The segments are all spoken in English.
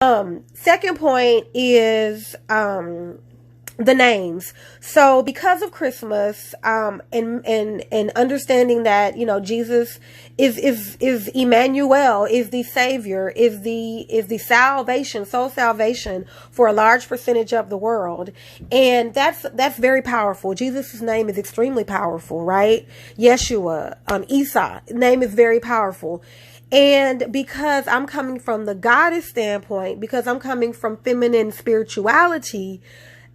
Second point is the names. So because of Christmas, and understanding that, you know, Jesus is Emmanuel, is the Savior, is the salvation, soul salvation for a large percentage of the world. And that's very powerful. Jesus' name is extremely powerful, right? Yeshua, Isa, name is very powerful. And because I'm coming from the goddess standpoint, because I'm coming from feminine spirituality,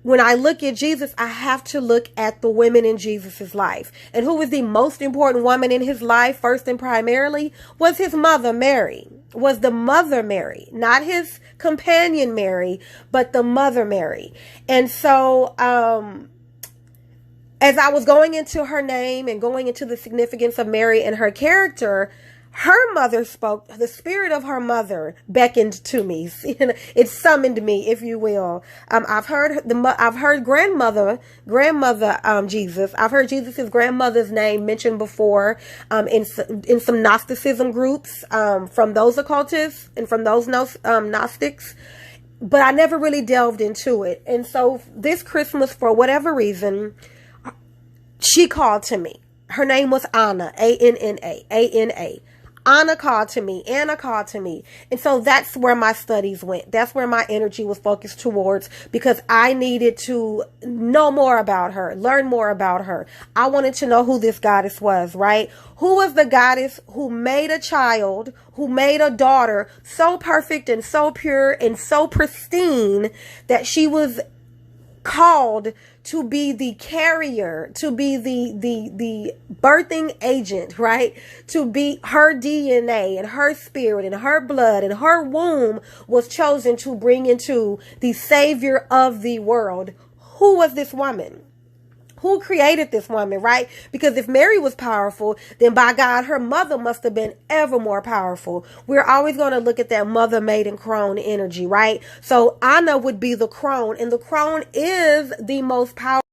when I look at Jesus, I have to look at the women in Jesus's life. And who was the most important woman in his life, first and primarily, was his mother, Mary. Was the mother Mary, not his companion Mary, but the mother Mary. And so, as I was going into her name and going into the significance of Mary and her character, her mother spoke. The spirit of her mother beckoned to me. It summoned me, if you will. I've heard grandmother Jesus. I've heard Jesus's grandmother's name mentioned before in some Gnosticism groups from those occultists and from those Gnostics. But I never really delved into it. And so this Christmas, for whatever reason, she called to me. Her name was Anna, A-N-N-A, A-N-A. Anna called to me. And so that's where my studies went. That's where my energy was focused towards, because I needed to know more about her, learn more about her. I wanted to know who this goddess was, right? Who was the goddess who made a child, who made a daughter so perfect and so pure and so pristine that she was called to be the carrier, to be the birthing agent, right? To be her DNA and her spirit and her blood and her womb was chosen to bring into the Savior of the world. Who was this woman? Who created this woman, right? Because if Mary was powerful, then by God, her mother must have been ever more powerful. We're always going to look at that mother, maiden, crone energy, right? So Anna would be the crone, and the crone is the most powerful.